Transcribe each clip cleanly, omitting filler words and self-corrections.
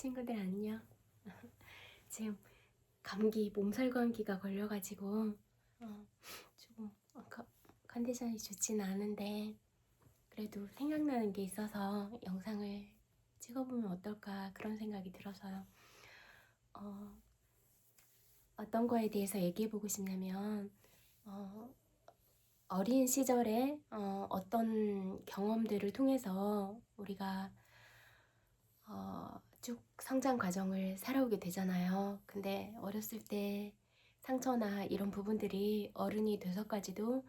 친구들 안녕. 지금 몸살 감기가 걸려가지고 조금 컨디션이 좋지는 않은데 그래도 생각나는 게 있어서 영상을 찍어보면 어떨까 그런 생각이 들어서요. 어떤 거에 대해서 얘기해보고 싶냐면 어린 시절에 어떤 경험들을 통해서 우리가 쭉 성장 과정을 살아오게 되잖아요. 근데 어렸을 때 상처나 이런 부분들이 어른이 돼서까지도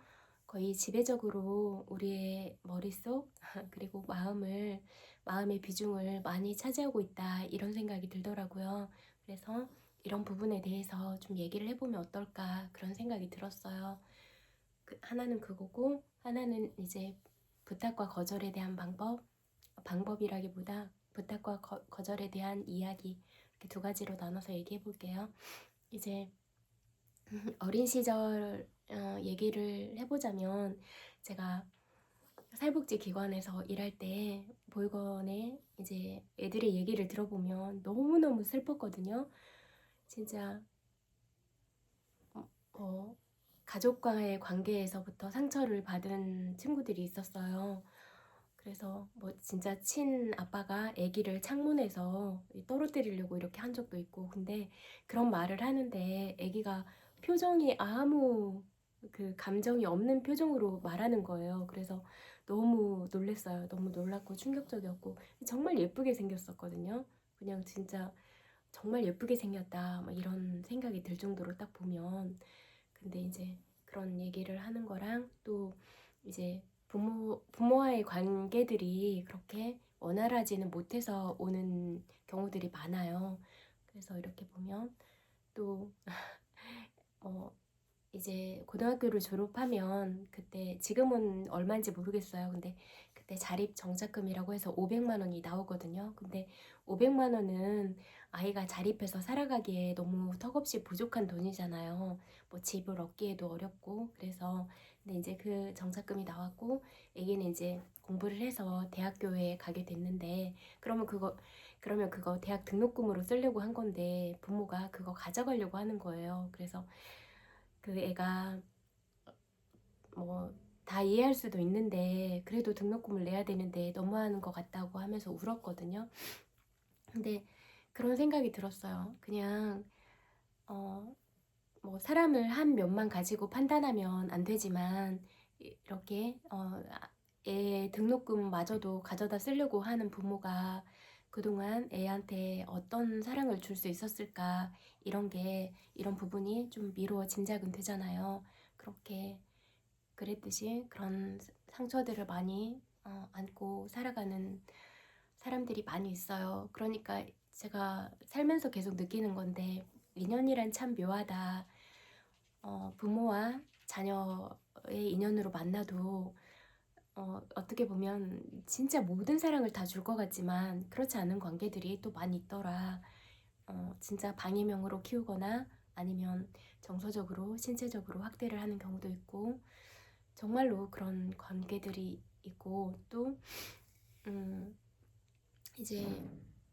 거의 지배적으로 우리의 머릿속 그리고 마음의 비중을 많이 차지하고 있다 이런 생각이 들더라고요. 그래서 이런 부분에 대해서 좀 얘기를 해보면 어떨까 그런 생각이 들었어요. 하나는 그거고 하나는 이제 부탁과 거절에 대한 방법이라기보다 부탁과 거절에 대한 이야기 이렇게 두 가지로 나눠서 얘기해 볼게요. 이제 어린 시절 얘기를 해보자면 제가 사회복지 기관에서 일할 때 보육원에 이제 애들의 얘기를 들어보면 너무너무 슬펐거든요. 진짜 가족과의 관계에서부터 상처를 받은 친구들이 있었어요. 그래서 뭐 진짜 친아빠가 아기를 창문에서 떨어뜨리려고 이렇게 한 적도 있고, 근데 그런 말을 하는데 아기가 표정이 아무 그 감정이 없는 표정으로 말하는 거예요. 그래서 너무 놀랬어요. 너무 놀랐고 충격적이었고, 정말 예쁘게 생겼었거든요. 그냥 진짜 정말 예쁘게 생겼다 막 이런 생각이 들 정도로 딱 보면. 근데 이제 그런 얘기를 하는 거랑 또 이제 부모와의 관계들이 그렇게 원활하지는 못해서 오는 경우들이 많아요. 그래서 이렇게 보면 또 이제 고등학교를 졸업하면 그때 지금은 얼마인지 모르겠어요. 근데 그때 자립 정착금이라고 해서 500만 원이 나오거든요. 근데 500만 원은 아이가 자립해서 살아가기에 너무 턱없이 부족한 돈이잖아요. 뭐 집을 얻기에도 어렵고 그래서 근데 이제 그 정착금이 나왔고 애기는 이제 공부를 해서 대학교에 가게 됐는데 그러면 그거 대학 등록금으로 쓰려고 한 건데 부모가 그거 가져가려고 하는 거예요. 그래서 그 애가 뭐 다 이해할 수도 있는데 그래도 등록금을 내야 되는데 너무하는 것 같다고 하면서 울었거든요. 근데 그런 생각이 들었어요. 그냥 뭐 사람을 한 면만 가지고 판단하면 안 되지만 이렇게 애 등록금마저도 가져다 쓰려고 하는 부모가 그동안 애한테 어떤 사랑을 줄 수 있었을까 이런 부분이 좀 미루어 짐작은 되잖아요. 그렇게 그랬듯이 그런 상처들을 많이 안고 살아가는 사람들이 많이 있어요. 그러니까 제가 살면서 계속 느끼는 건데 인연이란 참 묘하다. 부모와 자녀의 인연으로 만나도 어떻게 보면 진짜 모든 사랑을 다 줄 것 같지만 그렇지 않은 관계들이 또 많이 있더라. 진짜 방해명으로 키우거나 아니면 정서적으로 신체적으로 학대를 하는 경우도 있고 정말로 그런 관계들이 있고 또 이제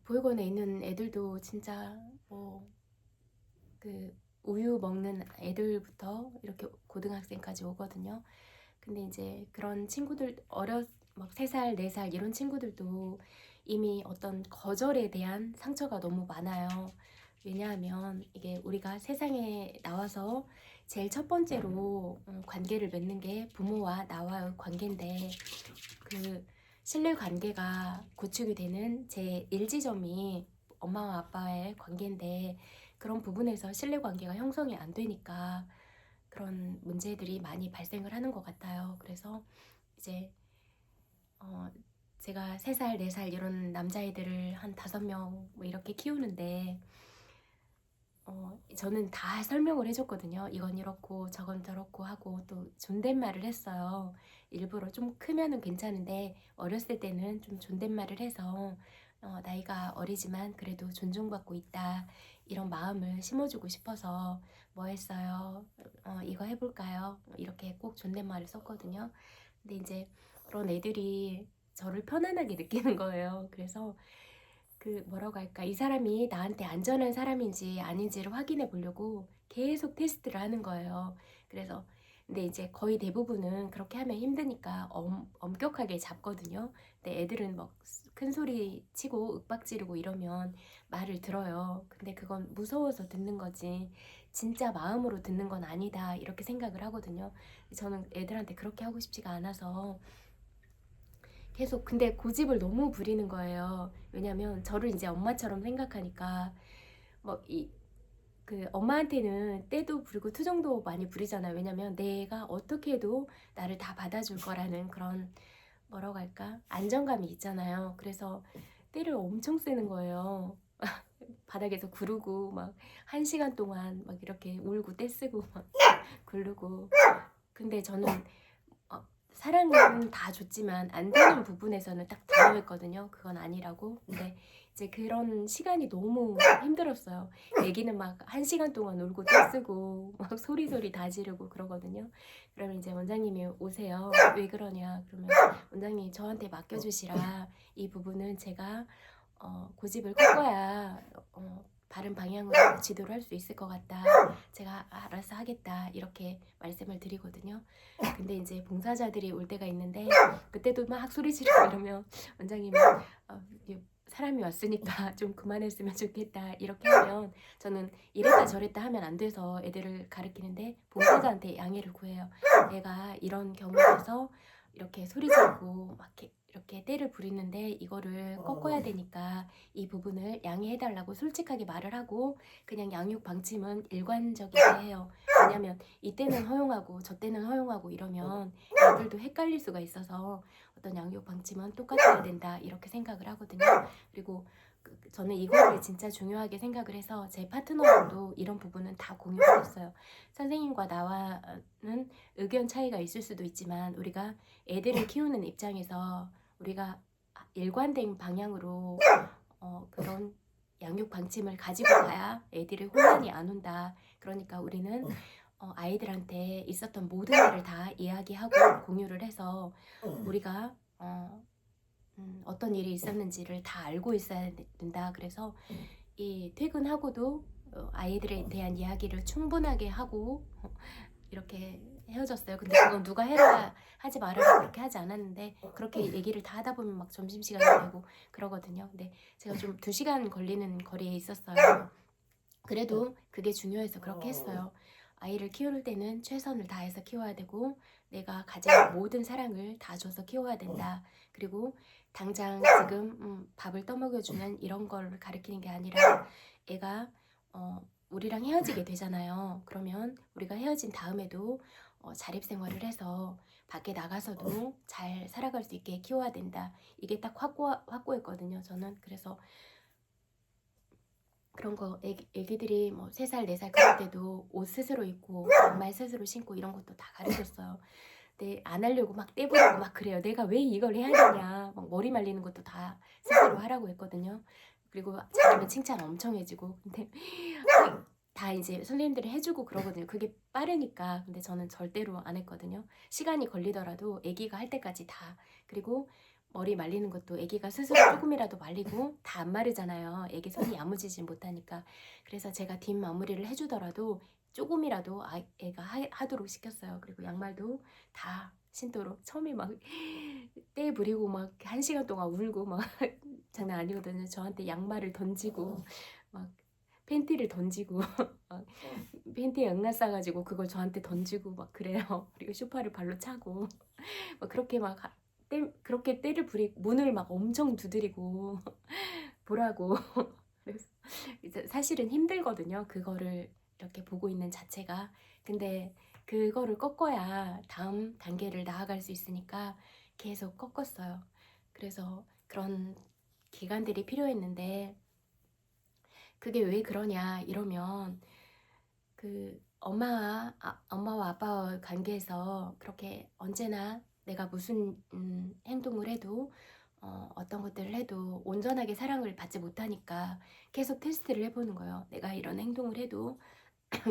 보육원에 있는 애들도 진짜 뭐 그 우유 먹는 애들부터 이렇게 고등학생까지 오거든요. 근데 이제 그런 친구들 막 3살, 4살 이런 친구들도 이미 어떤 거절에 대한 상처가 너무 많아요. 왜냐하면 이게 우리가 세상에 나와서 제일 첫 번째로 관계를 맺는 게 부모와 나와의 관계인데 그 신뢰 관계가 구축이 되는 제 1지점이 엄마와 아빠의 관계인데 그런 부분에서 신뢰 관계가 형성이 안 되니까 그런 문제들이 많이 발생을 하는 것 같아요. 그래서 이제 제가 3살, 4살 이런 남자애들을 한 5명 뭐 이렇게 키우는데 저는 다 설명을 해줬거든요. 이건 이렇고 저건 저렇고 하고 또 존댓말을 했어요. 일부러 좀 크면은 괜찮은데 어렸을 때는 좀 존댓말을 해서 나이가 어리지만 그래도 존중받고 있다 이런 마음을 심어주고 싶어서 뭐 했어요? 이거 해볼까요? 이렇게 꼭 존댓말을 썼거든요. 근데 이제 그런 애들이 저를 편안하게 느끼는 거예요. 그래서 뭐라고 할까, 이 사람이 나한테 안전한 사람인지 아닌지를 확인해 보려고 계속 테스트를 하는 거예요. 그래서 근데 이제 거의 대부분은 그렇게 하면 힘드니까 엄격하게 잡거든요. 근데 애들은 막 큰 소리 치고 윽박 지르고 이러면 말을 들어요. 근데 그건 무서워서 듣는 거지 진짜 마음으로 듣는 건 아니다 이렇게 생각을 하거든요. 저는 애들한테 그렇게 하고 싶지가 않아서 계속, 근데 고집을 너무 부리는 거예요. 왜냐면 저를 이제 엄마처럼 생각하니까 엄마한테는 때도 부리고 투정도 많이 부리잖아요. 왜냐면 내가 어떻게 해도 나를 다 받아줄 거라는 그런, 뭐라고 할까, 안정감이 있잖아요. 그래서 때를 엄청 쓰는 거예요. 바닥에서 구르고 막 1시간 동안 막 이렇게 울고 떼쓰고 막 굴르고. 근데 저는 사랑은 다 줬지만 안 되는 부분에서는 딱 단호했거든요. 그건 아니라고. 근데 이제 그런 시간이 너무 힘들었어요. 애기는 막 1시간 동안 울고 떼쓰고 막 소리소리 다 지르고 그러거든요. 그러면 이제 원장님이 오세요. 왜 그러냐 그러면, 원장님 저한테 맡겨주시라. 이 부분은 제가 고집을 꺾어야 바른 방향으로 지도를 할 수 있을 것 같다. 제가 알아서 하겠다. 이렇게 말씀을 드리거든요. 근데 이제 봉사자들이 올 때가 있는데 그때도 막 소리 지르고 이러면 원장님은 사람이 왔으니까 좀 그만했으면 좋겠다 이렇게 하면, 저는 이랬다 저랬다 하면 안 돼서 애들을 가르치는데 봉사자한테 양해를 구해요. 내가 이런 경우에서 이렇게 소리 지르고 막 이렇게 때를 부리는데 이거를 꺾어야 되니까 이 부분을 양해해달라고 솔직하게 말을 하고, 그냥 양육 방침은 일관적이게 해요. 왜냐면 이때는 허용하고 저 때는 허용하고 이러면 애들도 헷갈릴 수가 있어서 어떤 양육 방침은 똑같아야 된다 이렇게 생각을 하거든요. 그리고 저는 이거를 진짜 중요하게 생각을 해서 제 파트너랑도 이런 부분은 다 공유를 했어요. 선생님과 나와는 의견 차이가 있을 수도 있지만 우리가 애들을 키우는 입장에서 우리가 일관된 방향으로 그런 양육 방침을 가지고 가야 애들이 혼란이 안 온다. 그러니까 우리는 아이들한테 있었던 모든 일을 다 이야기하고 공유를 해서 우리가 어떤 일이 있었는지를 다 알고 있어야 된다. 그래서 이 퇴근하고도 아이들에 대한 이야기를 충분하게 하고 이렇게 헤어졌어요. 근데 그건 누가 해라 하지 말아라 그렇게 하지 않았는데, 그렇게 얘기를 다 하다 보면 막 점심시간이 되고 그러거든요. 근데 제가 좀 2시간 걸리는 거리에 있었어요. 그래도 그게 중요해서 그렇게 했어요. 아이를 키울 때는 최선을 다해서 키워야 되고 내가 가진 모든 사랑을 다 줘서 키워야 된다. 그리고 당장 지금 밥을 떠먹여주는 이런 걸 가르치는 게 아니라, 애가 우리랑 헤어지게 되잖아요. 그러면 우리가 헤어진 다음에도 자립생활을 해서 밖에 나가서도 잘 살아갈 수 있게 키워야 된다. 이게 딱 확고했거든요. 저는. 그래서 그런 거 애기들이 뭐 3살, 4살 그럴 때도 옷 스스로 입고 양말 스스로 신고 이런 것도 다 가르쳤어요. 근데 안 하려고 막 떼부리고 막 그래요. 내가 왜 이걸 해야 되냐. 막 머리 말리는 것도 다 스스로 하라고 했거든요. 그리고 잘하면 칭찬 엄청 해주고. 근데 다 이제 선생님들이 해주고 그러거든요. 그게 빠르니까. 근데 저는 절대로 안 했거든요. 시간이 걸리더라도 애기가 할 때까지 다. 그리고 머리 말리는 것도 애기가 스스로 조금이라도 말리고 다 안 마르잖아요. 애기 손이 야무지지 못하니까. 그래서 제가 뒷 마무리를 해주더라도 조금이라도 애가 하도록 시켰어요. 그리고 양말도 다 신도록. 처음에 막 떼 부리고 막 1시간 동안 울고 막 장난 아니거든요. 저한테 양말을 던지고 막 팬티를 던지고 막 팬티에 응나 싸가지고 그걸 저한테 던지고 막 그래요. 그리고 소파를 발로 차고 막 그렇게 막 그렇게 때를 부리고 문을 막 엄청 두드리고 보라고. 그래서 이제 사실은 힘들거든요. 그거를 이렇게 보고 있는 자체가. 근데 그거를 꺾어야 다음 단계를 나아갈 수 있으니까 계속 꺾었어요. 그래서 그런 기간들이 필요했는데, 그게 왜 그러냐 이러면 엄마와 아빠와 관계에서 그렇게 언제나 내가 무슨 행동을 해도 어떤 것들을 해도 온전하게 사랑을 받지 못하니까 계속 테스트를 해보는 거예요. 내가 이런 행동을 해도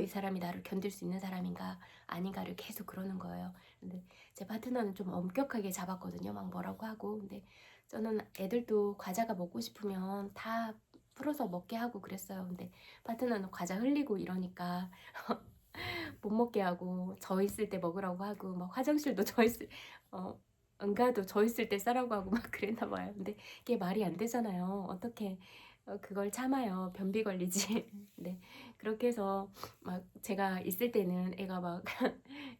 이 사람이 나를 견딜 수 있는 사람인가 아닌가를 계속 그러는 거예요. 근데 제 파트너는 좀 엄격하게 잡았거든요. 막 뭐라고 하고. 근데 저는 애들도 과자가 먹고 싶으면 다 풀어서 먹게 하고 그랬어요. 근데 파트너는 과자 흘리고 이러니까 못 먹게 하고 저 있을 때 먹으라고 하고 막 화장실도 저 있을 어 응가도 저 있을 때 싸라고 하고 막 그랬나 봐요. 근데 이게 말이 안 되잖아요. 어떻게 그걸 참아요. 변비 걸리지. 네. 그렇게 해서 막 제가 있을 때는 애가 막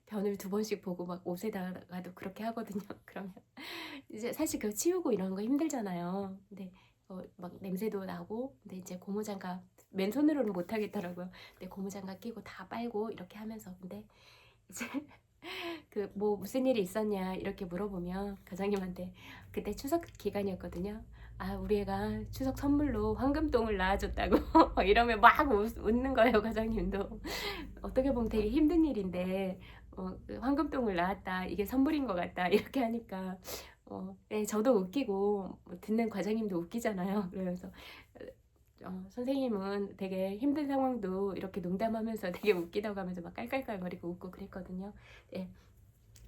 변을 2번씩 보고 막 옷에다가도 그렇게 하거든요. 그러면 이제 사실 그거 치우고 이러는 거 힘들잖아요. 근데 막 냄새도 나고 근데 이제 고무장갑 맨손으로는 못 하겠더라고요. 근데 고무장갑 끼고 다 빨고 이렇게 하면서 근데 이제 그 뭐 "무슨 일이 있었냐?" 이렇게 물어보면 과장님한테 그때 추석 기간이었거든요. "아 우리 애가 추석 선물로 황금똥을 낳아 줬다."고 이러면 막 웃는 거예요 과장님도. 어떻게 보면 되게 힘든 일인데 그 "황금똥을 낳았다. 이게 선물인 것 같다." 이렇게 하니까 예 저도 웃기고 뭐 듣는 과장님도 웃기잖아요. 그러면서 선생님은 되게 힘든 상황도 이렇게 농담하면서 되게 웃기다고 하면서 막 깔깔깔거리고 웃고 그랬거든요. 예.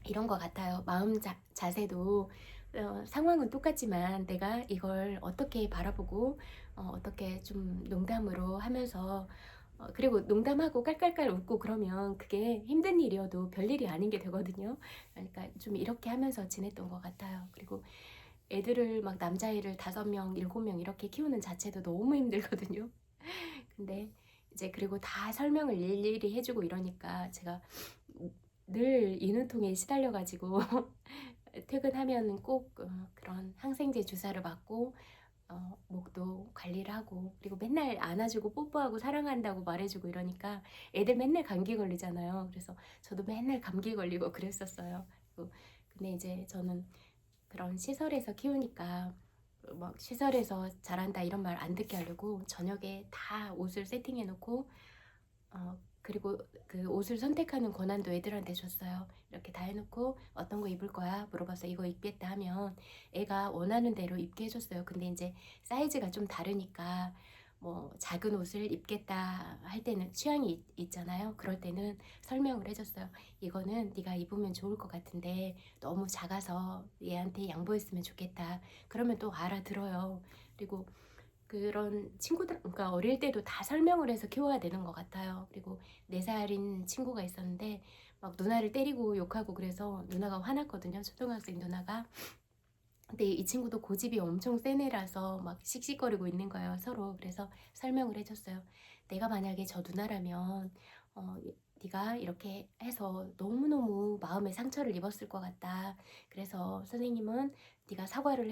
이런 것 같아요. 마음 자세도 상황은 똑같지만 내가 이걸 어떻게 바라보고 어떻게 좀 농담으로 하면서 그리고 농담하고 깔깔깔 웃고 그러면 그게 힘든 일이어도 별일이 아닌 게 되거든요. 그러니까 좀 이렇게 하면서 지냈던 것 같아요. 그리고 애들을 막 남자애를 5명, 7명 이렇게 키우는 자체도 너무 힘들거든요. 근데 이제 그리고 다 설명을 일일이 해 주고 이러니까 제가 늘 인후통에 시달려 가지고 퇴근하면은 꼭 그런 항생제 주사를 맞고 목도 관리를 하고 그리고 맨날 안아 주고 뽀뽀하고 사랑한다고 말해 주고 이러니까 애들 맨날 감기 걸리잖아요. 그래서 저도 맨날 감기 걸리고 그랬었어요. 근데 이제 저는 그런 시설에서 키우니까 막 시설에서 "잘한다." 이런 말 안 듣게 하려고 저녁에 다 옷을 세팅해 놓고 그리고 그 옷을 선택하는 권한도 애들한테 줬어요. 이렇게 다 해 놓고 "어떤 거 입을 거야?" 물어봐서 "이거 입겠다." 하면 애가 원하는 대로 입게 해 줬어요. 근데 인제 사이즈가 좀 다르니까 뭐 작은 옷을 입겠다 할 때는 취향이 있잖아요. 그럴 때는 설명을 해 줬어요. "이거는 네가 입으면 좋을 것 같은데 너무 작아서 얘한테 양보했으면 좋겠다." 그러면 또 알아들어요. 그리고 그런 친구들 그러니까 어릴 때도 다 설명을 해서 키워야 되는 것 같아요. 그리고 4 살인 친구가 있었는데 막 누나를 때리고 욕하고 그래서 누나가 화났거든요, 초등학생 누나가. 근데 이 친구도 고집이 엄청 센 애라서 막 씩씩거리고 있는 거예요, 서로. 그래서 설명을 해 줬어요. "내가 만약에 저 누나라면 네가 이렇게 해서 너무너무 마음에 상처를 입었을 것 같다. 그래서 선생님은 네가 사과를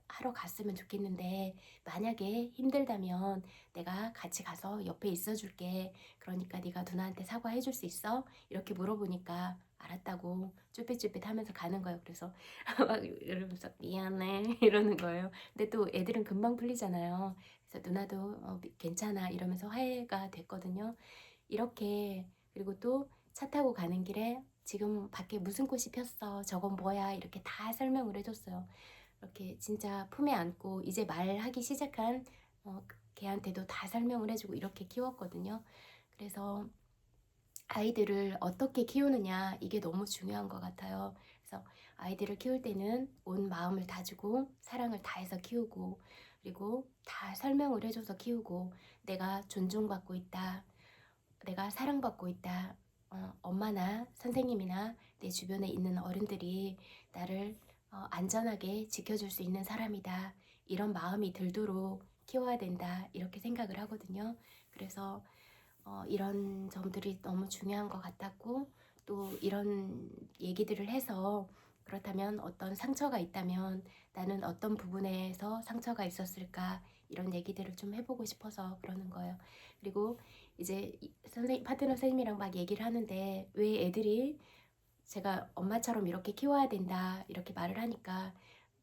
하러 갔으면 좋겠는데 만약에 힘들다면 내가 같이 가서 옆에 있어 줄게. 그러니까 네가 누나한테 사과해 줄 수 있어?" 이렇게 물어보니까 알았다고 쭈삣쭈삣하면서 가는 거예요. 그래서 막 이러면서 "미안해." 이러는 거예요. 근데 또 애들은 금방 풀리잖아요. 그래서 "누나도 괜찮아." 이러면서 화해가 됐거든요. 이렇게 그리고 또 차 타고 가는 길에 "지금 밖에 무슨 꽃이 폈어. 저건 뭐야." 이렇게 다 설명을 해 줬어요. 이렇게 진짜 품에 안고 이제 말하기 시작한 걔한테도 다 설명을 해 주고 이렇게 키웠거든요. 그래서 아이들을 어떻게 키우느냐 이게 너무 중요한 것 같아요. 그래서 아이들을 키울 때는 온 마음을 다 주고 사랑을 다해서 키우고 그리고 다 설명을 해줘서 키우고 내가 존중받고 있다. 내가 사랑받고 있다. 엄마나 선생님이나 내 주변에 있는 어른들이 나를 안전하게 지켜줄 수 있는 사람이다. 이런 마음이 들도록 키워야 된다. 이렇게 생각을 하거든요. 그래서 이런 점들이 너무 중요한 것 같았고 또 이런 얘기들을 해서 그렇다면 어떤 상처가 있다면 나는 어떤 부분에서 상처가 있었을까 이런 얘기들을 좀 해보고 싶어서 그러는 거예요. 그리고 이제 파트너 선생님이랑 막 얘기를 하는데 왜 애들이 제가 엄마처럼 이렇게 키워야 된다 이렇게 말을 하니까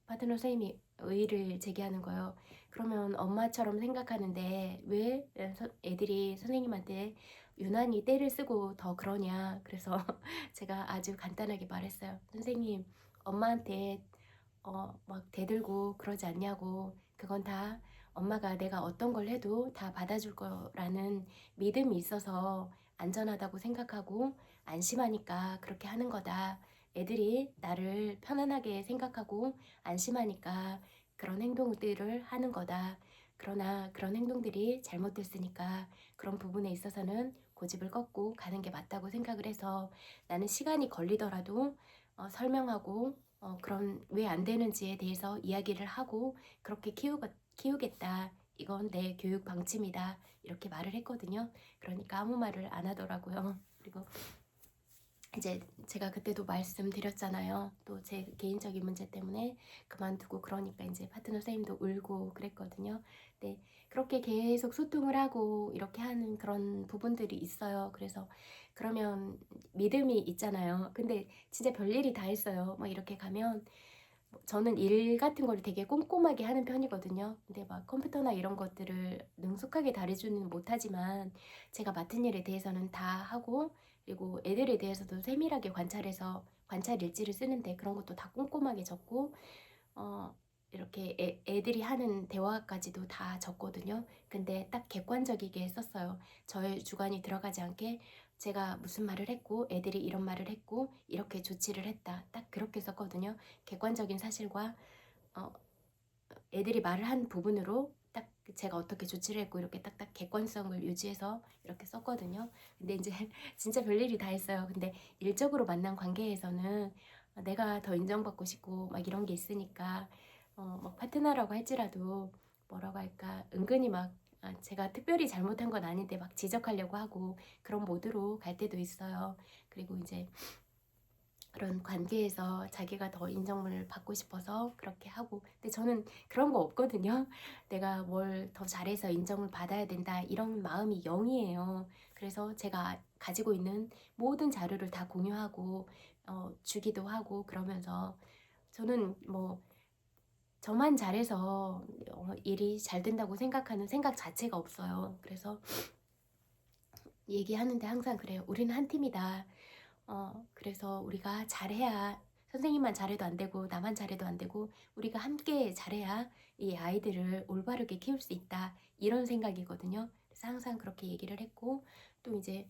파트너 선생님이 의의를 제기하는 거예요. 그러면 엄마처럼 생각하는데 왜 애들이 선생님한테 유난히 떼를 쓰고 더 그러냐. 그래서 제가 아주 간단하게 말했어요. 선생님, 엄마한테 막 대들고 그러지 않냐고. 그건 다 엄마가 내가 어떤 걸 해도 다 받아줄 거라는 믿음이 있어서 안전하다고 생각하고 안심하니까 그렇게 하는 거다. 애들이 나를 편안하게 생각하고 안심하니까 그런 행동들을 하는 거다. 그러나 그런 행동들이 잘못됐으니까 그런 부분에 있어서는 고집을 꺾고 가는 게 맞다고 생각을 해서 나는 시간이 걸리더라도 설명하고 그런 왜 안 되는지에 대해서 이야기를 하고 그렇게 키우겠다. 이건 내 교육 방침이다. 이렇게 말을 했거든요. 그러니까 아무 말을 안 하더라고요. 그리고 이제 제가 그때도 말씀드렸잖아요. 또 제 개인적인 문제 때문에 그만두고 그러니까 이제 파트너 선생님도 울고 그랬거든요. 근데 그렇게 계속 소통을 하고 이렇게 하는 그런 부분들이 있어요. 그래서 그러면 믿음이 있잖아요. 근데 진짜 별일이 다 있어요. 막 이렇게 가면 저는 일 같은 걸 되게 꼼꼼하게 하는 편이거든요. 근데 막 컴퓨터나 이런 것들을 능숙하게 다루지는 못하지만 제가 맡은 일에 대해서는 다 하고 그리고 애들에 대해서도 세밀하게 관찰해서 관찰 일지를 쓰는데 그런 것도 다 꼼꼼하게 적고 어 이렇게 애들이 하는 대화까지도 다 적거든요. 근데 딱 객관적이게 썼어요. 저의 주관이 들어가지 않게 제가 무슨 말을 했고 애들이 이런 말을 했고 이렇게 조치를 했다. 딱 그렇게 썼거든요. 객관적인 사실과 어 애들이 말을 한 부분으로 딱 제가 어떻게 조치를 했고 이렇게 딱딱 객관성을 유지해서 이렇게 썼거든요. 근데 이제 진짜 별일이 다 있어요. 근데 일적으로 만난 관계에서는 내가 더 인정받고 싶고 막 이런 게 있으니까 막 파트너라고 할지라도 뭐라고 할까 은근히 막 제가 특별히 잘못한 건 아닌데 막 지적하려고 하고 그런 모드로 갈 때도 있어요. 그리고 이제 그런 관계에서 자기가 더 인정을 받고 싶어서 그렇게 하고 근데 저는 그런 거 없거든요. 내가 뭘 더 잘해서 인정을 받아야 된다 이런 마음이 0이에요. 그래서 제가 가지고 있는 모든 자료를 다 공유하고 주기도 하고 그러면서 저는 뭐 저만 잘해서 일이 잘 된다고 생각하는 생각 자체가 없어요. 그래서 얘기하는데 항상 그래요. 우리는 한 팀이다. 그래서 우리가 잘해야 선생님만 잘해도 안 되고 나만 잘해도 안 되고 우리가 함께 잘해야 이 아이들을 올바르게 키울 수 있다. 이런 생각이거든요. 그래서 항상 그렇게 얘기를 했고 또 이제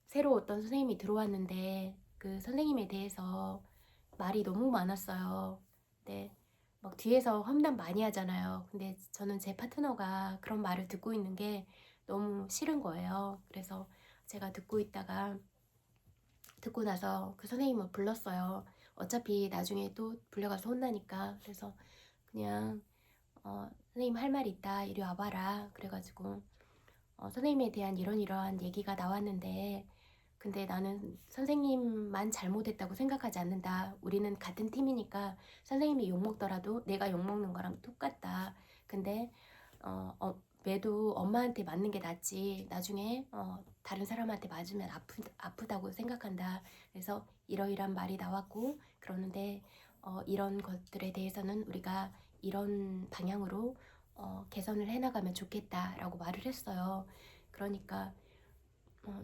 새로 어떤 선생님이 들어왔는데 그 선생님에 대해서 말이 너무 많았어요. 근데 막 뒤에서 험담 많이 하잖아요. 근데 저는 제 파트너가 그런 말을 듣고 있는 게 너무 싫은 거예요. 그래서 제가 듣고 나서 그 선생님을 불렀어요. 어차피 나중에 또 불려가서 혼나니까. 그래서 그냥 선생님 할 말 있다. 이리 와봐라. 그래가지고 선생님에 대한 이러한 얘기가 나왔는데 근데 나는 선생님만 잘못했다고 생각하지 않는다. 우리는 같은 팀이니까 선생님이 욕먹더라도 내가 욕먹는 거랑 똑같다. 근데 매도 엄마한테 맞는 게 낫지 나중에 다른 사람한테 맞으면 아프다고 생각한다. 그래서 이러이러한 말이 나왔고 그러는데 이런 것들에 대해서는 우리가 이런 방향으로 개선을 해나가면 좋겠다라고 말을 했어요. 그러니까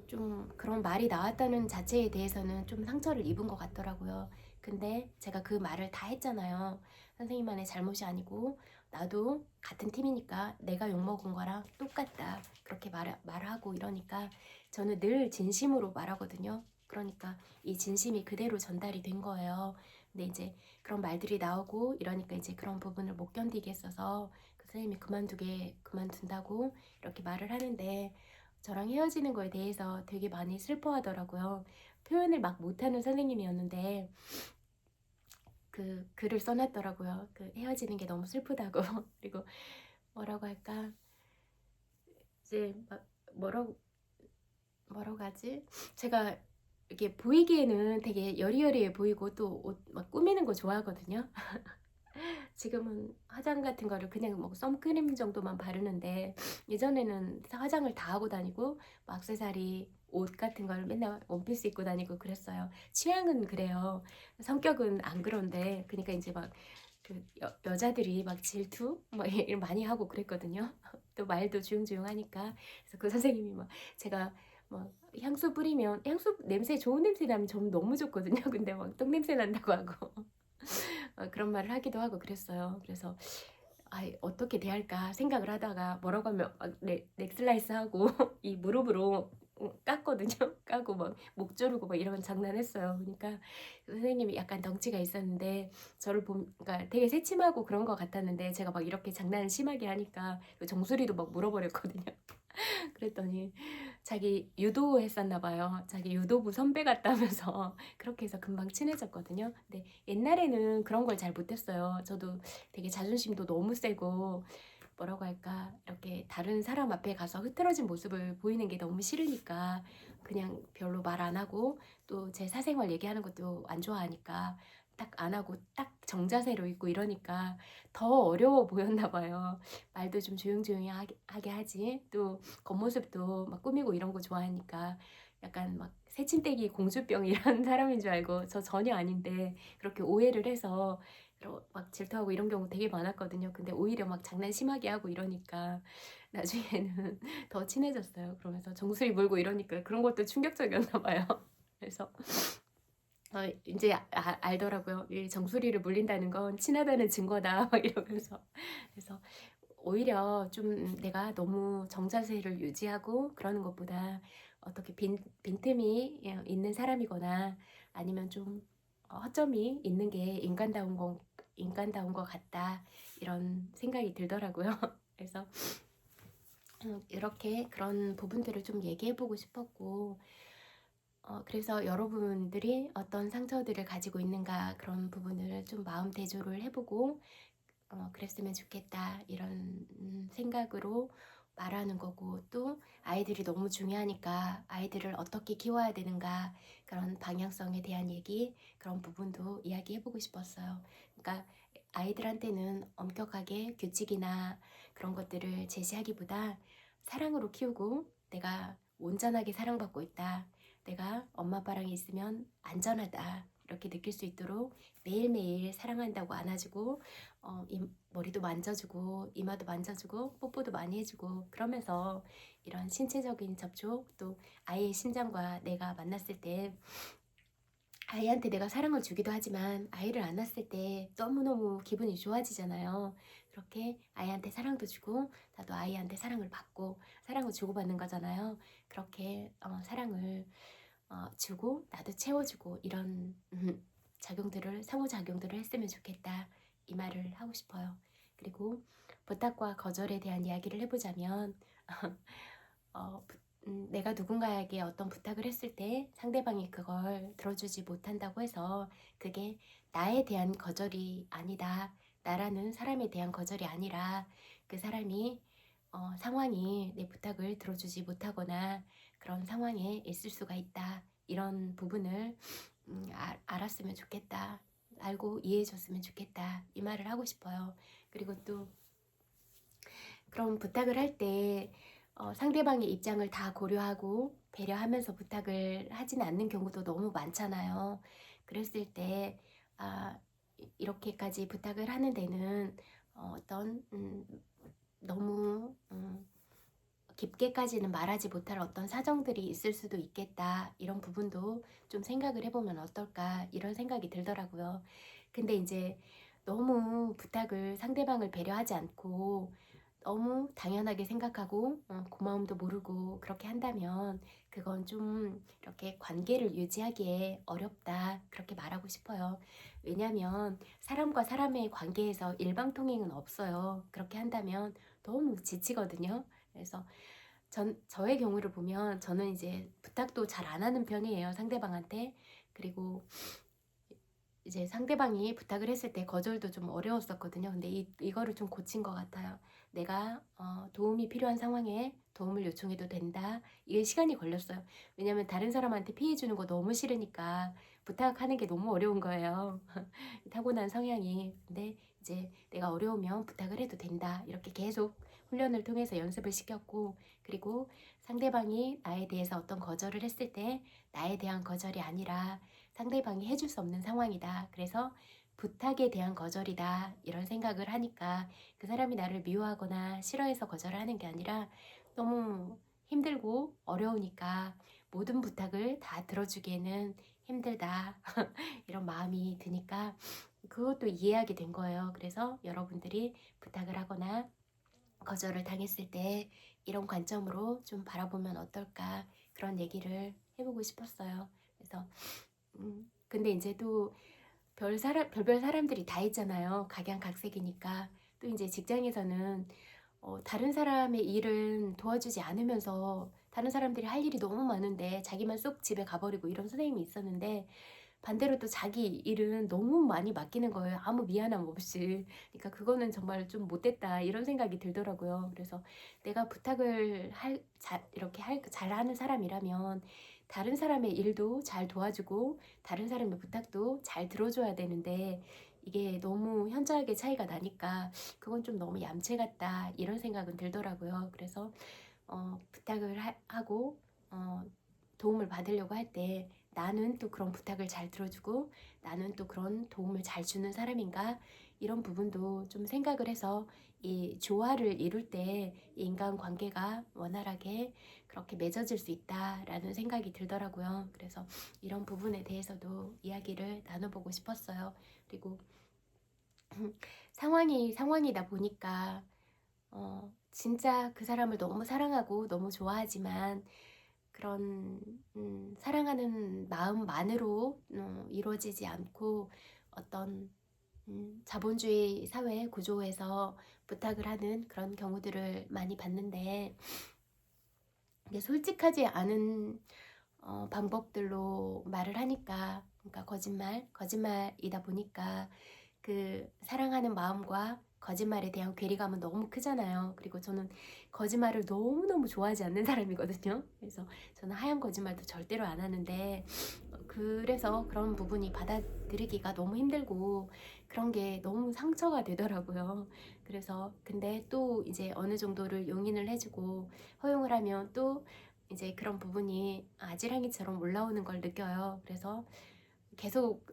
좀 그런 말이 나왔다는 자체에 대해서는 좀 상처를 입은 것 같더라고요. 근데 제가 그 말을 다 했잖아요. 선생님만의 잘못이 아니고 나도 같은 팀이니까 내가 욕먹은 거랑 똑같다. 그렇게 말하고 이러니까 저는 늘 진심으로 말하거든요. 그러니까 이 진심이 그대로 전달이 된 거예요. 근데 이제 그런 말들이 나오고 이러니까 이제 그런 부분을 못 견디겠어서 그 선생님이 그만둔다고 이렇게 말을 하는데 저랑 헤어지는 거에 대해서 되게 많이 슬퍼하더라고요. 표현을 막 못하는 선생님이었는데 그 글을 써놨더라고요. 그 헤어지는 게 너무 슬프다고. 그리고 뭐라고 할까? 이제 막 뭐라고 하지? 제가 이렇게 보이기에는 되게 여리여리해 보이고 또 옷 막 꾸미는 거 좋아하거든요. 지금은 화장 같은 거를 그냥 뭐 선크림 정도만 바르는데 예전에는 화장을 다 하고 다니고 뭐 액세서리 옷 같은 걸 맨날 원피스 입고 다니고 그랬어요. 취향은 그래요. 성격은 안 그런데 그러니까 이제 막 그 여자들이 막 질투 막 많이 하고 그랬거든요. 또 말도 주용주용하니까 그래서 그 선생님이 막 제가 뭐 향수 뿌리면 향수 냄새 좋은 냄새 나면 전 너무 좋거든요. 근데 막 똥 냄새 난다고 하고 그런 말을 하기도 하고 그랬어요. 그래서 어떻게 대할까 생각을 하다가 뭐라고 하면 넥슬라이스 하고 이 무릎으로 깠거든요. 까고 막 목 조르고 막 이런 장난했어요. 그러니까 선생님이 약간 덩치가 있었는데 저를 그러니까 되게 새침하고 그런 것 같았는데 제가 막 이렇게 장난을 심하게 하니까 그 정수리도 막 물어버렸거든요. 그랬더니 자기 유도 했었나 봐요. 자기 유도부 선배 같다면서 그렇게 해서 금방 친해졌거든요. 근데 옛날에는 그런 걸 잘 못했어요. 저도 되게 자존심도 너무 세고 뭐라고 할까, 이렇게 다른 사람 앞에 가서 흐트러진 모습을 보이는 게 너무 싫으니까 그냥 별로 말 안 하고, 또 제 사생활 얘기하는 것도 안 좋아하니까 딱 안 하고 딱 정자세로 있고 이러니까 더 어려워 보였나 봐요. 말도 좀 조용조용히 하게 하지, 또 겉모습도 막 꾸미고 이런 거 좋아하니까 약간 막 새침대기 공주병 이런 사람인 줄 알고, 저 전혀 아닌데 그렇게 오해를 해서 막 질투하고 이런 경우 되게 많았거든요. 근데 오히려 막 장난 심하게 하고 이러니까 나중에는 더 친해졌어요. 그러면서 정수리 물고 이러니까 그런 것도 충격적이었나 봐요. 그래서 이제 알더라고요. 이 정수리를 물린다는 건 친하다는 증거다. 막 이러면서. 그래서 오히려 좀 내가 너무 정자세를 유지하고 그러는 것보다 어떻게 빈틈이 있는 사람이거나 아니면 좀 허점이 있는 게 인간다운 것 같다, 이런 생각이 들더라고요. 그래서 이렇게 그런 부분들을 좀 얘기해보고 싶었고, 그래서 여러분들이 어떤 상처들을 가지고 있는가, 그런 부분을 좀 마음 대조를 해보고 그랬으면 좋겠다, 이런 생각으로 말하는 거고, 또 아이들이 너무 중요하니까 아이들을 어떻게 키워야 되는가, 그런 방향성에 대한 얘기, 그런 부분도 이야기해보고 싶었어요. 그러니까 아이들한테는 엄격하게 규칙이나 그런 것들을 제시하기보다 사랑으로 키우고, 내가 온전하게 사랑받고 있다, 내가 엄마 아빠랑 있으면 안전하다, 이렇게 느낄 수 있도록 매일매일 사랑한다고 안아주고, 머리도 만져주고 이마도 만져주고 뽀뽀도 많이 해주고, 그러면서 이런 신체적인 접촉, 또 아이의 심장과 내가 만났을 때 아이한테 내가 사랑을 주기도 하지만 아이를 안았을 때 너무너무 기분이 좋아지잖아요. 그렇게 아이한테 사랑도 주고 나도 아이한테 사랑을 받고, 사랑을 주고받는 거잖아요. 그렇게 사랑을 주고 나도 채워주고, 이런 상호작용들을 했으면 좋겠다, 이 말을 하고 싶어요. 그리고 부탁과 거절에 대한 이야기를 해보자면 내가 누군가에게 어떤 부탁을 했을 때 상대방이 그걸 들어주지 못한다고 해서 그게 나에 대한 거절이 아니다, 나라는 사람에 대한 거절이 아니라 그 사람이 상황이 내 부탁을 들어주지 못하거나 그런 상황에 있을 수가 있다, 이런 부분을 알았으면 좋겠다, 알고 이해해줬으면 좋겠다, 이 말을 하고 싶어요. 그리고 또 그런 부탁을 할 때 상대방의 입장을 다 고려하고 배려하면서 부탁을 하진 않는 경우도 너무 많잖아요. 그랬을 때 이렇게까지 부탁을 하는 데는 어떤 너무 깊게까지는 말하지 못할 어떤 사정들이 있을 수도 있겠다, 이런 부분도 좀 생각을 해보면 어떨까, 이런 생각이 들더라고요. 근데 이제 너무 부탁을, 상대방을 배려하지 않고 너무 당연하게 생각하고 고마움도 모르고 그렇게 한다면 그건 좀 이렇게 관계를 유지하기에 어렵다, 그렇게 말하고 싶어요. 왜냐하면 사람과 사람의 관계에서 일방통행은 없어요. 그렇게 한다면 너무 지치거든요. 그래서 저의 경우를 보면 저는 이제 부탁도 잘 안 하는 편이에요, 상대방한테. 그리고 이제 상대방이 부탁을 했을 때 거절도 좀 어려웠었거든요. 근데 이거를 좀 고친 것 같아요. 내가 도움이 필요한 상황에 도움을 요청해도 된다. 이게 시간이 걸렸어요. 왜냐면 다른 사람한테 피해 주는 거 너무 싫으니까 부탁하는 게 너무 어려운 거예요. 타고난 성향이. 근데 이제 내가 어려우면 부탁을 해도 된다, 이렇게 계속 훈련을 통해서 연습을 시켰고, 그리고 상대방이 나에 대해서 어떤 거절을 했을 때 나에 대한 거절이 아니라 상대방이 해줄 수 없는 상황이다, 그래서 부탁에 대한 거절이다, 이런 생각을 하니까 그 사람이 나를 미워하거나 싫어해서 거절을 하는 게 아니라 너무 힘들고 어려우니까 모든 부탁을 다 들어주기에는 힘들다, 이런 마음이 드니까 그것도 이해하게 된 거예요. 그래서 여러분들이 부탁을 하거나 거절을 당했을 때 이런 관점으로 좀 바라보면 어떨까, 그런 얘기를 해보고 싶었어요. 그래서 근데 이제 또 별별 사람들이 다 있잖아요. 각양각색이니까. 또 이제 직장에서는 다른 사람의 일은 도와주지 않으면서 다른 사람들이 할 일이 너무 많은데 자기만 쏙 집에 가버리고 이런 선생님이 있었는데, 반대로 또 자기 일은 너무 많이 맡기는 거예요. 아무 미안함 없이. 그러니까 그거는 정말 좀 못됐다 이런 생각이 들더라고요. 그래서 내가 부탁을 이렇게 잘하는 사람이라면 다른 사람의 일도 잘 도와주고 다른 사람의 부탁도 잘 들어줘야 되는데, 이게 너무 현저하게 차이가 나니까 그건 좀 너무 얌체 같다 이런 생각은 들더라고요. 그래서 부탁을 하고 도움을 받으려고 할 때 나는 또 그런 부탁을 잘 들어주고 나는 또 그런 도움을 잘 주는 사람인가, 이런 부분도 좀 생각을 해서 이 조화를 이룰 때 이 인간관계가 원활하게 그렇게 맺어질 수 있다라는 생각이 들더라고요. 그래서 이런 부분에 대해서도 이야기를 나눠보고 싶었어요. 그리고 상황이다 보니까 진짜 그 사람을 너무 사랑하고 너무 좋아하지만 그런 사랑하는 마음만으로 이루어지지 않고 어떤 자본주의 사회 구조에서 부탁을 하는 그런 경우들을 많이 봤는데, 이게 솔직하지 않은 방법들로 말을 하니까, 그러니까 거짓말이다 보니까 그 사랑하는 마음과 거짓말에 대한 괴리감은 너무 크잖아요. 그리고 저는 거짓말을 너무너무 좋아하지 않는 사람이거든요. 그래서 저는 하얀 거짓말도 절대로 안 하는데, 그래서 그런 부분이 받아들이기가 너무 힘들고 그런 게 너무 상처가 되더라고요. 그래서 근데 또 이제 어느 정도를 용인을 해주고 허용을 하면 또 이제 그런 부분이 아지랑이처럼 올라오는 걸 느껴요. 그래서 계속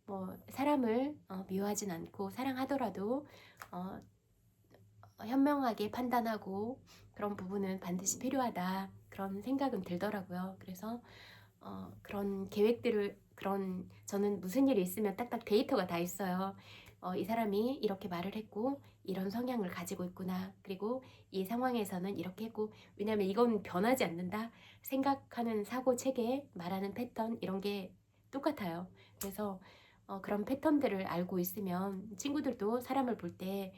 뭐 사람을 미워하진 않고 사랑하더라도 어, 현명하게 판단하고 그런 부분은 반드시 필요하다 그런 생각은 들더라고요. 그래서 그런 계획들을 저는 무슨 일이 있으면 딱딱 데이터가 다 있어요. 이 사람이 이렇게 말을 했고 이런 성향을 가지고 있구나. 그리고 이 상황에서는 이렇게 했고, 왜냐하면 이건 변하지 않는다. 생각하는 사고 체계, 말하는 패턴 이런 게 똑같아요. 그래서 그런 패턴들을 알고 있으면 친구들도 사람을 볼 때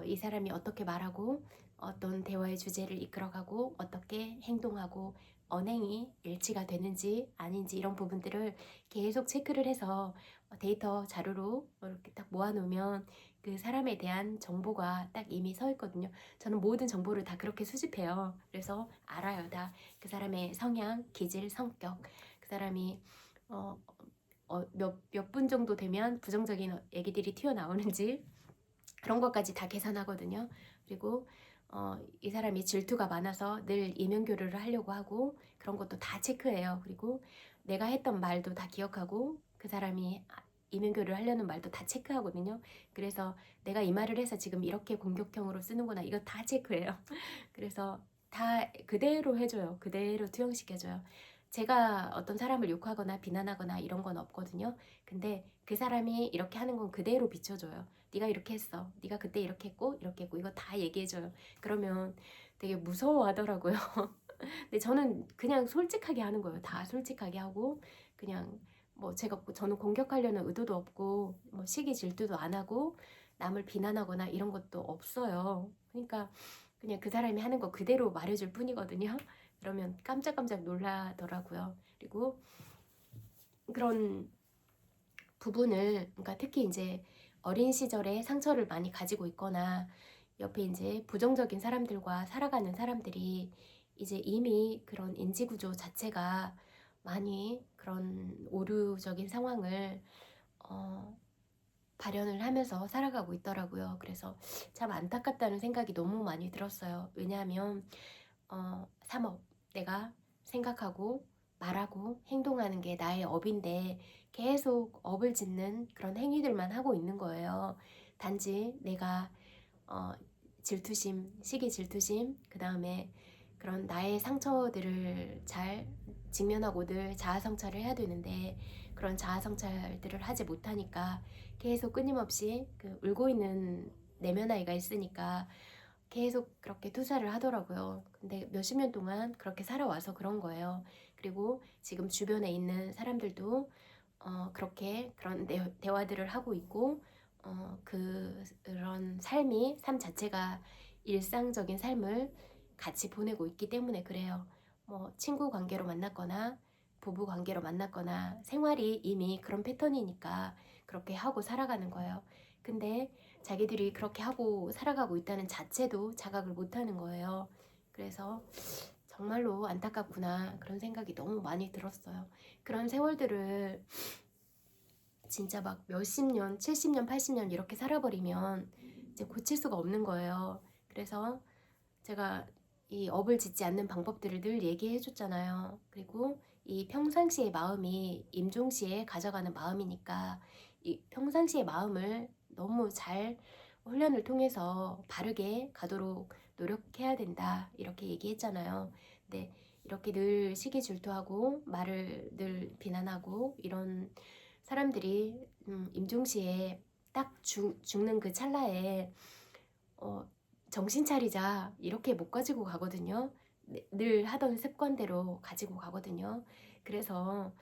이 사람이 어떻게 말하고 어떤 대화의 주제를 이끌어가고 어떻게 행동하고 언행이 일치가 되는지 아닌지 이런 부분들을 계속 체크를 해서 데이터 자료로 이렇게 딱 모아놓으면 그 사람에 대한 정보가 딱 이미 서 있거든요. 저는 모든 정보를 다 그렇게 수집해요. 그래서 알아요. 다 그 사람의 성향, 기질, 성격, 그 사람이 몇 분 정도 되면 부정적인 얘기들이 튀어나오는지 그런 것까지 다 계산하거든요. 그리고 이 사람이 질투가 많아서 늘 이면교류를 하려고 하고 그런 것도 다 체크해요. 그리고 내가 했던 말도 다 기억하고 그 사람이 이면교류를 하려는 말도 다 체크하거든요. 그래서 내가 이 말을 해서 지금 이렇게 공격형으로 쓰는구나 이거 다 체크해요. 그래서 다 그대로 해줘요. 그대로 투영시켜줘요. 제가 어떤 사람을 욕하거나 비난하거나 이런 건 없거든요. 근데 그 사람이 이렇게 하는 건 그대로 비춰줘요. 네가 이렇게 했어. 네가 그때 이렇게 했고 이렇게 했고 이거 다 얘기해줘요. 그러면 되게 무서워하더라고요. 근데 저는 그냥 솔직하게 하는 거예요. 다 솔직하게 하고 그냥 뭐 저는 공격하려는 의도도 없고 뭐 시기 질투도 안 하고 남을 비난하거나 이런 것도 없어요. 그러니까 그냥 그 사람이 하는 거 그대로 말해줄 뿐이거든요. 그러면 깜짝깜짝 놀라더라고요. 그리고 그런 부분을, 그러니까 특히 이제 어린 시절에 상처를 많이 가지고 있거나 옆에 이제 부정적인 사람들과 살아가는 사람들이 이제 이미 그런 인지구조 자체가 많이 그런 오류적인 상황을 발현을 하면서 살아가고 있더라고요. 그래서 참 안타깝다는 생각이 너무 많이 들었어요. 왜냐하면 삼업, 내가 생각하고 말하고 행동하는 게 나의 업인데 계속 업을 짓는 그런 행위들만 하고 있는 거예요. 단지 내가 질투심, 시기 질투심, 그 다음에 그런 나의 상처들을 잘 직면하고 늘 자아 성찰을 해야 되는데 그런 자아 성찰들을 하지 못하니까 계속 끊임없이 울고 있는 내면 아이가 있으니까 계속 그렇게 투사를 하더라고요. 근데 몇십 년 동안 그렇게 살아와서 그런 거예요. 그리고 지금 주변에 있는 사람들도 그렇게 그런 대화들을 하고 있고 그런 삶 자체가 일상적인 삶을 같이 보내고 있기 때문에 그래요. 뭐 친구 관계로 만났거나 부부 관계로 만났거나 생활이 이미 그런 패턴이니까 그렇게 하고 살아가는 거예요. 근데 자기들이 그렇게 하고 살아가고 있다는 자체도 자각을 못하는 거예요. 그래서 정말로 안타깝구나 그런 생각이 너무 많이 들었어요. 그런 세월들을 진짜 막 몇십 년, 70년, 80년 이렇게 살아버리면 이제 고칠 수가 없는 거예요. 그래서 제가 이 업을 짓지 않는 방법들을 늘 얘기해 줬잖아요. 그리고 이 평상시의 마음이 임종시에 가져가는 마음이니까 이 평상시의 마음을 너무 잘 훈련을 통해서 바르게 가도록 노력해야 된다. 이렇게 얘기했잖아요. 근데 이렇게 늘 시기 질투하고 말을 늘 비난하고 이런 사람들이 임종시에 딱 죽는 그 찰나에 정신 차리자 이렇게 못 가지고 가거든요. 늘 하던 습관대로 가지고 가거든요. 그래서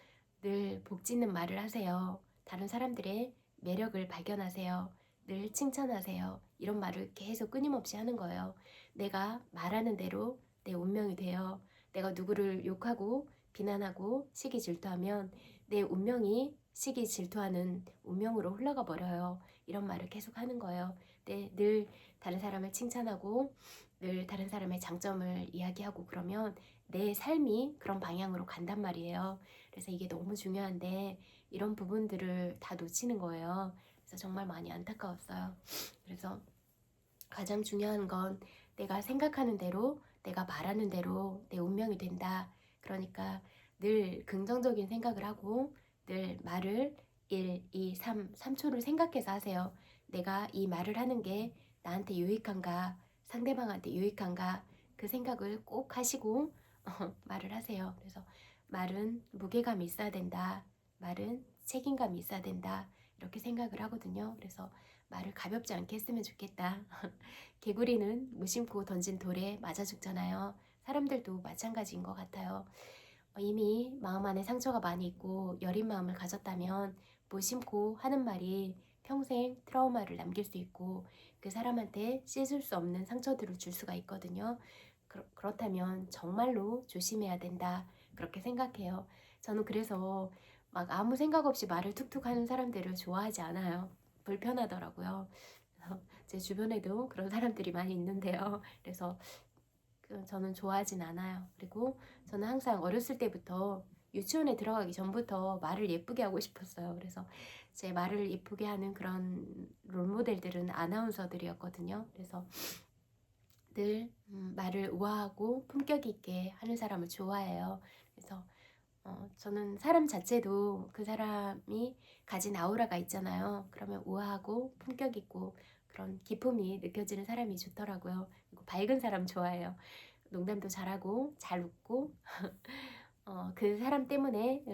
늘 복짓는 말을 하세요. 다른 사람들의 매력을 발견하세요. 늘 칭찬하세요. 이런 말을 계속 끊임없이 하는 거예요. 내가 말하는 대로 내 운명이 돼요. 내가 누구를 욕하고 비난하고 시기 질투하면 내 운명이 시기 질투하는 운명으로 흘러가 버려요. 이런 말을 계속 하는 거예요. 늘 다른 사람을 칭찬하고 늘 다른 사람의 장점을 이야기하고 그러면 내 삶이 그런 방향으로 간단 말이에요. 그래서 이게 너무 중요한데 이런 부분들을 다 놓치는 거예요. 그래서 정말 많이 안타까웠어요. 그래서 가장 중요한 건 내가 생각하는 대로 내가 말하는 대로 내 운명이 된다. 그러니까 늘 긍정적인 생각을 하고 늘 말을 1, 2, 3초를 생각해서 하세요. 내가 이 말을 하는 게 나한테 유익한가, 상대방한테 유익한가 그 생각을 꼭 하시고 말을 하세요. 그래서 말은 무게감이 있어야 된다. 말은 책임감이 있어야 된다. 이렇게 생각을 하거든요. 그래서 말을 가볍지 않게 했으면 좋겠다. 개구리는 무심코 던진 돌에 맞아 죽잖아요. 사람들도 마찬가지인 것 같아요. 이미 마음 안에 상처가 많이 있고 여린 마음을 가졌다면 무심코 하는 말이 평생 트라우마를 남길 수 있고 그 사람한테 씻을 수 없는 상처들을 줄 수가 있거든요. 그렇다면 정말로 조심해야 된다. 그렇게 생각해요. 저는 그래서 막 아무 생각 없이 말을 툭툭 하는 사람들을 좋아하지 않아요. 불편하더라고요. 제 주변에도 그런 사람들이 많이 있는데요. 그래서 저는 좋아하진 않아요. 그리고 저는 항상 어렸을 때부터 유치원에 들어가기 전부터 말을 예쁘게 하고 싶었어요. 그래서 제 말을 예쁘게 하는 그런 롤모델들은 아나운서들이었거든요. 그래서 늘 말을 우아하고 품격 있게 하는 사람을 좋아해요. 그래서 저는 사람 자체도 그 사람이 가진 아우라가 있잖아요. 그러면 우아하고 품격 있고 그런 기품이 느껴지는 사람이 좋더라고요. 그리고 밝은 사람 좋아해요. 농담도 잘하고 잘 웃고 그 사람 때문에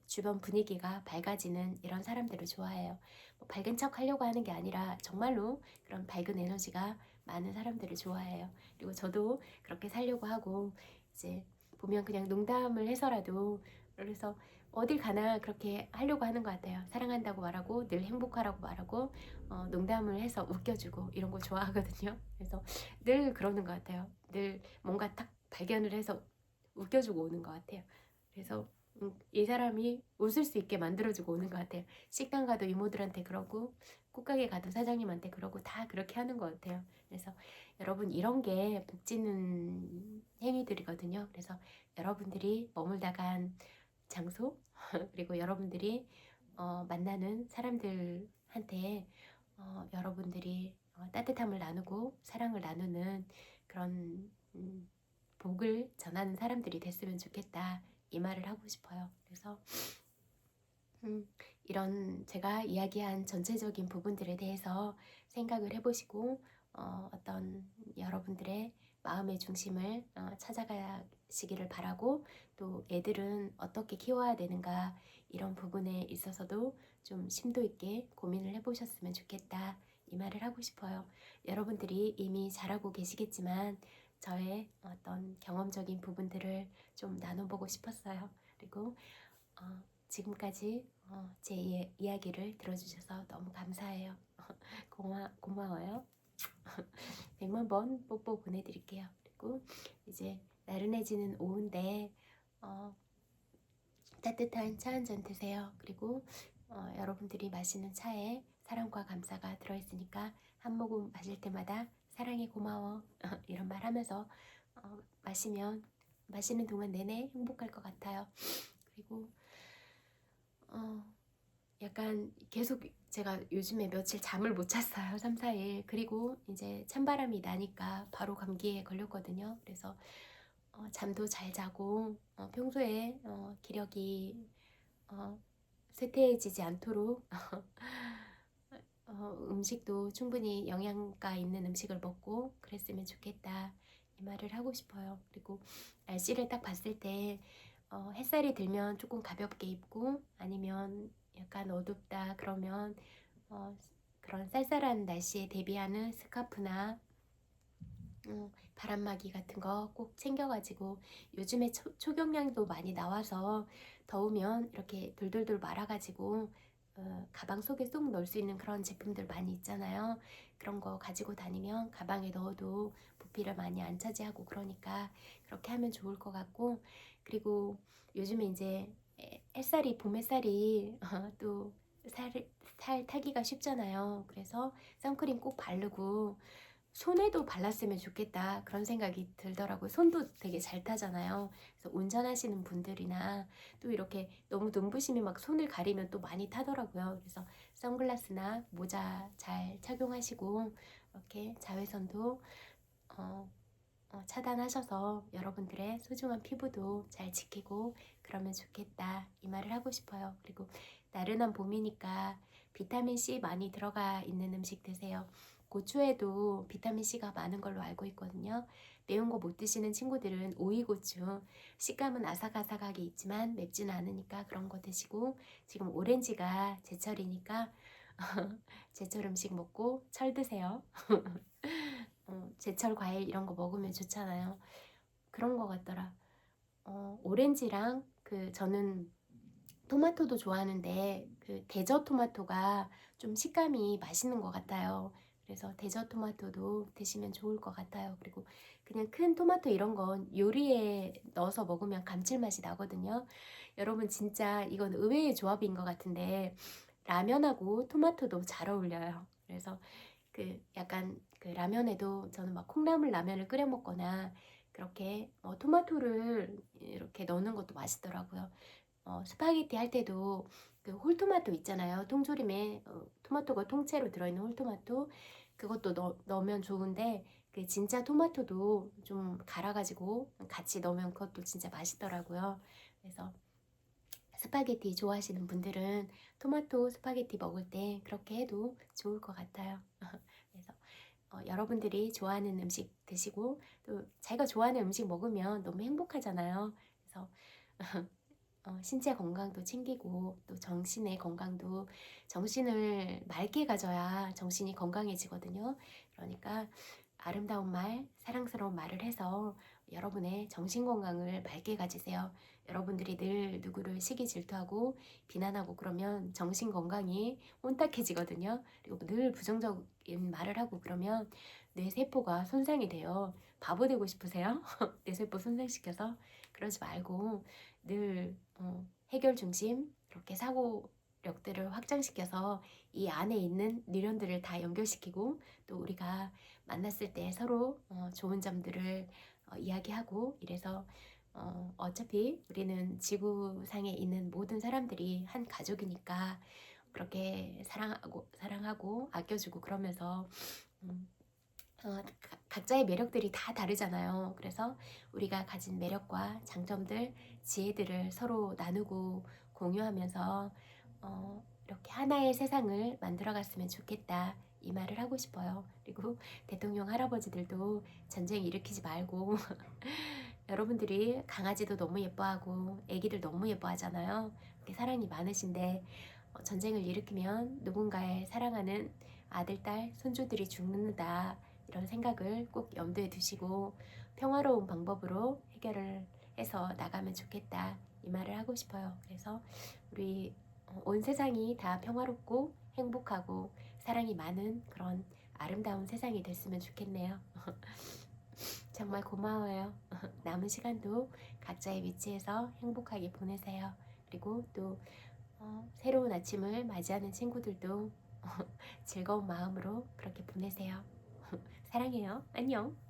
주변 분위기가 밝아지는 이런 사람들을 좋아해요. 뭐 밝은 척 하려고 하는 게 아니라 정말로 그런 밝은 에너지가 많은 사람들을 좋아해요. 그리고 저도 그렇게 살려고 하고 이제 보면 그냥 농담을 해서라도 그래서 어딜 가나 그렇게 하려고 하는 것 같아요. 사랑한다고 말하고 늘 행복하라고 말하고 농담을 해서 웃겨주고 이런 거 좋아하거든요. 그래서 늘 그러는 것 같아요. 늘 뭔가 딱 발견을 해서 웃겨주고 오는 것 같아요. 그래서 이 사람이 웃을 수 있게 만들어주고 오는 것 같아요. 식당 가도 이모들한테 그러고 꽃가게 가도 사장님한테 그러고 다 그렇게 하는 것 같아요. 그래서 여러분 이런 게 복지는 행위들이거든요. 그래서 여러분들이 머물다 간 장소 그리고 여러분들이 만나는 사람들한테 여러분들이 따뜻함을 나누고 사랑을 나누는 그런 복을 전하는 사람들이 됐으면 좋겠다 이 말을 하고 싶어요. 그래서 이런 제가 이야기한 전체적인 부분들에 대해서 생각을 해보시고 어떤 여러분들의 마음의 중심을 찾아가시기를 바라고 또 애들은 어떻게 키워야 되는가 이런 부분에 있어서도 좀 심도 있게 고민을 해보셨으면 좋겠다 이 말을 하고 싶어요. 여러분들이 이미 잘하고 계시겠지만 저의 어떤 경험적인 부분들을 좀 나눠보고 싶었어요. 그리고 지금까지 제 이야기를 들어주셔서 너무 감사해요. 고마워요. 100만 번 뽀뽀 보내드릴게요. 그리고 이제 나른해지는 오후인데 따뜻한 차 한 잔 드세요. 그리고 여러분들이 마시는 차에 사랑과 감사가 들어있으니까 한 모금 마실 때마다 사랑이 고마워 이런 말 하면서 마시는 동안 내내 행복할 것 같아요. 그리고 약간 계속 제가 요즘에 며칠 잠을 못 잤어요. 3, 4일. 그리고 이제 찬바람이 나니까 바로 감기에 걸렸거든요. 그래서 잠도 잘 자고 평소에 기력이 쇠퇴해지지 않도록 음식도 충분히 영양가 있는 음식을 먹고 그랬으면 좋겠다 이 말을 하고 싶어요. 그리고 날씨를 딱 봤을 때 햇살이 들면 조금 가볍게 입고 아니면 약간 어둡다 그러면 그런 쌀쌀한 날씨에 대비하는 스카프나 바람막이 같은 거 꼭 챙겨가지고 요즘에 초경량도 많이 나와서 더우면 이렇게 돌돌돌 말아가지고 가방 속에 쏙 넣을 수 있는 그런 제품들 많이 있잖아요. 그런 거 가지고 다니면 가방에 넣어도 부피를 많이 안 차지하고 그러니까 그렇게 하면 좋을 것 같고 그리고 요즘에 이제 봄 햇살이 또 살 타기가 쉽잖아요. 그래서 선크림 꼭 바르고 손에도 발랐으면 좋겠다 그런 생각이 들더라고요. 손도 되게 잘 타잖아요. 그래서 운전하시는 분들이나 또 이렇게 너무 눈부심이 막 손을 가리면 또 많이 타더라고요. 그래서 선글라스나 모자 잘 착용하시고 이렇게 자외선도 차단하셔서 여러분들의 소중한 피부도 잘 지키고 그러면 좋겠다 이 말을 하고 싶어요. 그리고 나른한 봄이니까 비타민C 많이 들어가 있는 음식 드세요. 고추에도 비타민C가 많은 걸로 알고 있거든요. 매운 거 못 드시는 친구들은 오이고추 식감은 아삭아삭하게 있지만 맵지는 않으니까 그런 거 드시고 지금 오렌지가 제철이니까 제철 음식 먹고 철 드세요. 제철 과일 이런 거 먹으면 좋잖아요. 그런 거 같더라. 오렌지랑 저는 토마토도 좋아하는데 그 대저 토마토가 좀 식감이 맛있는 것 같아요. 그래서 대저 토마토도 드시면 좋을 것 같아요. 그리고 그냥 큰 토마토 이런 건 요리에 넣어서 먹으면 감칠맛이 나거든요. 여러분 진짜 이건 의외의 조합인 것 같은데 라면하고 토마토도 잘 어울려요. 그래서 약간 라면에도 저는 막 콩나물 라면을 끓여 먹거나 그렇게 토마토를 이렇게 넣는 것도 맛있더라고요. 스파게티 할 때도 그 홀토마토 있잖아요. 통조림에 토마토가 통째로 들어있는 홀토마토 그것도 넣으면 좋은데 그 진짜 토마토도 좀 갈아가지고 같이 넣으면 그것도 진짜 맛있더라고요. 그래서 스파게티 좋아하시는 분들은 토마토 스파게티 먹을 때 그렇게 해도 좋을 것 같아요. 그래서 여러분들이 좋아하는 음식 드시고 또 자기가 좋아하는 음식 먹으면 너무 행복하잖아요. 그래서 신체 건강도 챙기고 또 정신의 건강도 정신을 맑게 가져야 정신이 건강해지거든요. 그러니까 아름다운 말, 사랑스러운 말을 해서 여러분의 정신 건강을 맑게 가지세요. 여러분들이 늘 누구를 시기 질투하고 비난하고 그러면 정신 건강이 혼탁해지거든요. 그리고 늘 부정적인 말을 하고 그러면 뇌세포가 손상이 돼요. 바보 되고 싶으세요? 뇌세포 손상시켜서 그러지 말고 늘 해결 중심 그렇게 사고력들을 확장시켜서 이 안에 있는 뉴런들을 다 연결시키고 또 우리가 만났을 때 서로 좋은 점들을 이야기하고 이래서 어차피 우리는 지구상에 있는 모든 사람들이 한 가족이니까 그렇게 사랑하고 아껴주고 그러면서 각자의 매력들이 다 다르잖아요. 그래서 우리가 가진 매력과 장점들, 지혜들을 서로 나누고 공유하면서 이렇게 하나의 세상을 만들어갔으면 좋겠다. 이 말을 하고 싶어요. 그리고 대통령 할아버지들도 전쟁 일으키지 말고 여러분들이 강아지도 너무 예뻐하고 애기들 너무 예뻐하잖아요. 그렇게 사랑이 많으신데 전쟁을 일으키면 누군가의 사랑하는 아들, 딸, 손주들이 죽는다 이런 생각을 꼭 염두에 두시고 평화로운 방법으로 해결을 해서 나가면 좋겠다 이 말을 하고 싶어요. 그래서 우리 온 세상이 다 평화롭고 행복하고 사랑이 많은 그런 아름다운 세상이 됐으면 좋겠네요. 정말 고마워요. 남은 시간도 각자의 위치에서 행복하게 보내세요. 그리고 또 새로운 아침을 맞이하는 친구들도 즐거운 마음으로 그렇게 보내세요. 사랑해요. 안녕.